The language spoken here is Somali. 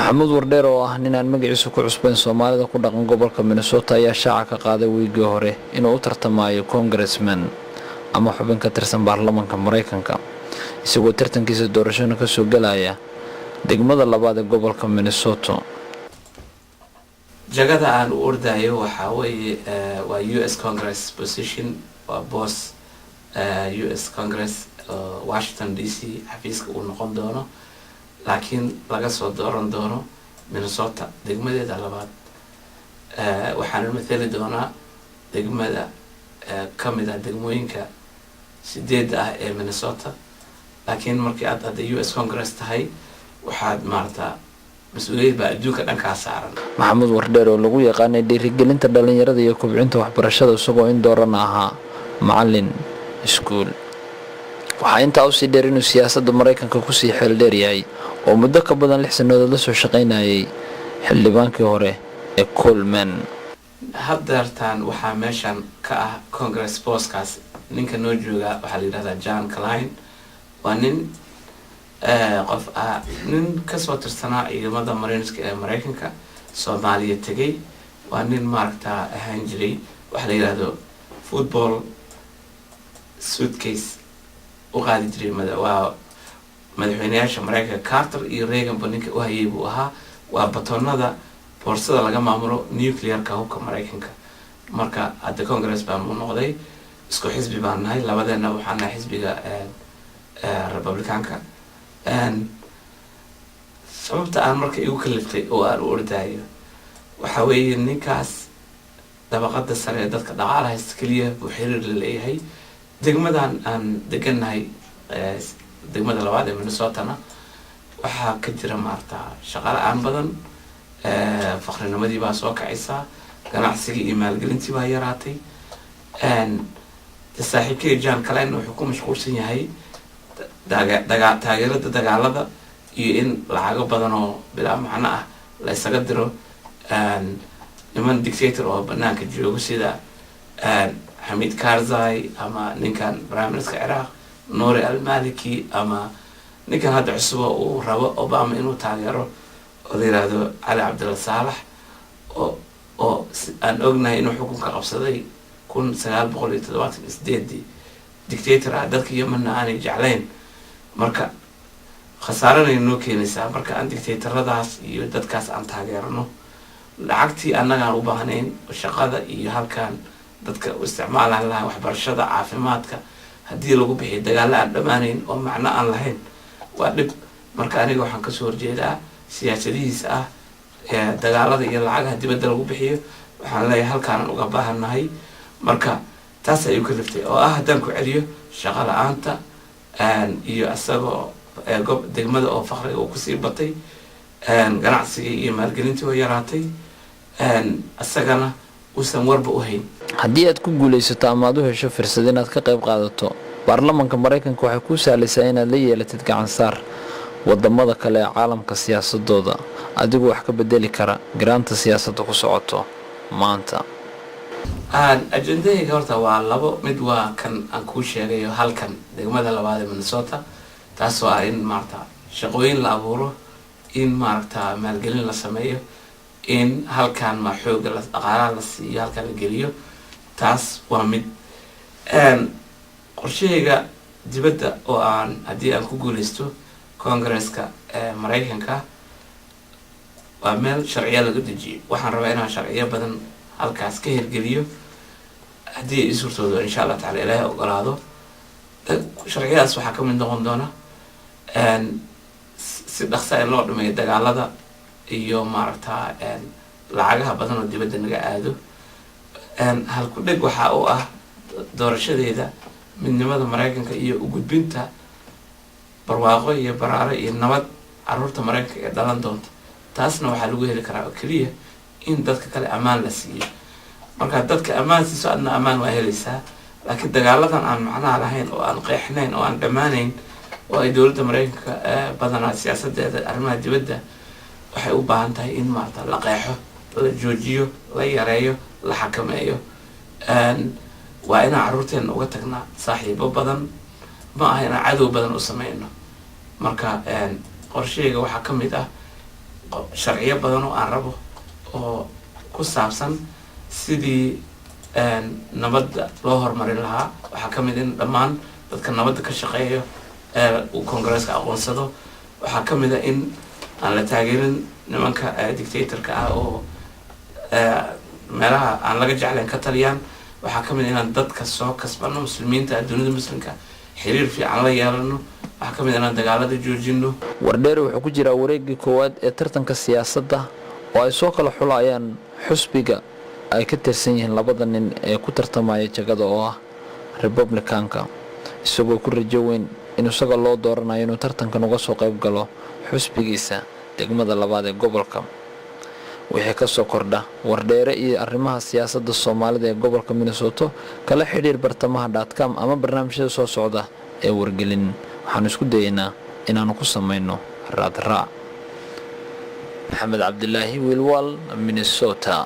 maxamuud Wardheere oo ah nin aan magaciisu ku cusbayn Soomaalida ku dhaqan gobolka Minnesota ayaa shaaca ka qaaday wiigii hore inuu u tartamayo congressman ama xubin ka tirsan baarlamaanka Mareykanka isagoo tartankiisa doorashada ka soo galaya degmada labaad ee gobolka Minnesota. jagada aan u ordayo waxa weeye waa US Congress position waa boss US Congress Washington DC xafiiska uu noqon doono laakiin laga soo dooran doono Minnesota degmadeeda labaad waxaan matali doonaa degmada kamid ah degmooyinka 8 ah ee Minnesota laakiin markii aad hadda US Congress tahay waxaad maartaa مسؤولية بأدوك أنك عسارا. محمود وردير ولو يقاني dhiirigelinta dhalinyarada iyo kobcinta waxbarashada isagoo in doorana ahaa macallin iskuul. Waxaa intaa u sii dheer inuu siyaasadda Mareykanka ku sii xeel dheer yahay oo muddo ka badan 6 sanadood la soo shaqaynayay xildhibaankii hore ee Coleman. haddartaan waxaa meeshan ka ah Congress bosskaas ninka noo jooga waxaa la yiraahdaa John Klein waa nin qof nin ka soo tirsanaa ciidamada Mareykanka ee Mareykanka Soomaaliya tagay waa nin maaragta ahaan jiray waxa la yiraahdo football suitcase u qaadi jiray madaxweynayaasha Mareykanka Carter iyo Reagan ninka u hayay buu ahaa waa batoonada boorsada laga maamulo nuclear-ka hubka Mareykanka marka hadda Congress baan u noqday isku xisbi baan nahay labadeena waxaan nahay xisbiga Republicanka sababta aan marka igu kaliftay oo aan u ordayo waxa weeye ninkaas dabaqada sare ee dadka dhaqaalaha haysta kaliya buu xiriir la leeyahay degmadan aan deganahay degmada labaad ee Minnesota-na waxaa ka jira maarta shaqo la'aan badan faqrinimadii baa soo kacaysa ganacsiga iyo maalgelintii baa yaraatay saaxiibkay John Klein wuxuu ku mashquulsan yahay taageerada dagaalada iyo in lacago badan oo bilaa macno ah la isaga diro niman dictator oo banaanka joogo sida Hamid Karzai ama ninkan Prime Minister Iraq Nouri al-Maliki ama ninkan hadda cusub oo rabo Obama inuu taageero oo la yiraahdo Ali Abdullah Salah oo aan ognahay inuu xukunka qabsaday 1978 dictator dadka Yemen aanay jeclayn marka khasaarana noo keenaysa marka aan dictatoradaas iyo dadkaas aan taageerno lacagtii annaga u baahnayn shaqada iyo halkan dadka u isticmaalaan laha waxbarashada caafimaadka hadii lagu bixiyo dagaal aan dhamaanayn oo macna aan lahayn waa dib marka aniga waxaan ka soo horjeedaa siyaasadihiisa ah ee dagaalada iyo lacagaha dibadda lagu bixiyo waxaan leeyahay halkaan uga baahanahay marka taas ay u kaliftay oo haddaan ku celiyo shaqo la'aanta iyo asagoo degmada oo faqriga uu ku sii batay ganacsiga iyo maalgelintii oo yaraatay asagana uusan warba u hayn haddii aad ku guulaysato ama aad u hesho fursad inaad ka qayb qaadato baarlamaanka Mareykanka waxay ku saalaysaa inaad la yeelatid gacan saar wadamada kale ee caalamka siyaasadooda adigoo wax ka bedeli kara garaanta siyaasadda ku socoto maanta ajendayga horta waa labo mid waa kan aan ku sheegayo halkan degmada labaad ee Minnesota taasoo ah in maarta shaqooyin la abuuro in maarta maalgelin la sameeyo in halkan ma xooga la dhaqaalaha la siiyo halkan la geliyo taas waa mid qorsheyga dibadda oo aan haddii aan ku guulaysto Congress-ka Mareykanka waa meel sharciyo lagu dejiyo waxaan rabaa inaan sharciyo badan halkaas ka hirgeliyo haddii ay suurtoodo insha Allah taala Ilaahay ogolaado sharciyadaas waxaa ka mid noqon doona si dhaqso ah loo dhameeyo dagaalada iyo maaragta lacagaha badan oo dibadda naga aado halku dhig waxa uu ah doorashadeeda midnimada Mareykanka iyo u gudbinta barwaaqo iyo baraare iyo nabad carruurta Mareykanka ee dhalan doonta taasna waxaa lagu heli karaa oo kaliya in dadka kale amaan la siiyo marka dadka amaan siiso adna amaan waa helaysaa laakiin dagaaladan aan macnaha lahayn oo aan qeexnayn oo aan dhamaanayn oo ay dowladda Mareykanka badanaa siyaasadeeda arrimaha dibadda waxay u baahan tahay in maarta la qeexo la joojiyo la yareeyo la xakameeyo waa inaan carruurteena uga tagnaa saaxiibo badan ma aha inaan cadow badan u sameyno marka qorsheyga waxaa ka mid ah sharciyo badan oo aan rabo oo ku saabsan sidii nabadda loo horumarin lahaa. waxaa ka mid in dhammaan dadka nabadda ka shaqeeyo uu Congress-ka aqoonsado. waxaa ka mid in aan la taageerin nimanka dictator-ka ah oo meelaha aan laga jeclayn ka taliyaan. waxaa ka mid inaan dadka soo kasbano muslimiinta dunida muslimka xiriir fiican la yeelano. waxaa ka mid inaan dagaalada joojino. Wardheere wuxuu ku jiraa wareegii koowaad ee tartanka siyaasadda oo ay soo kala xulayaan xusbiga ay ka tirsan yihiin labada nin ee ku tartamaya jagada oo ah Republicanka, isagoo ku rajo weyn in isaga loo dooranayo inuu tartankan uga soo qayb galo xusbigiisa degmada labaad ee gobolka. wixii ka soo kordha Wardheere iyo arrimaha siyaasadda Soomaalida ee gobolka Minnesota kala xiriir bartamaha.com ama barnaamijyada soo socda ee Wargelin. waxaan isku dayaynaa inaanu ku samayno raadraac. maxamed cabdilaahi wiilwal, Minnesota.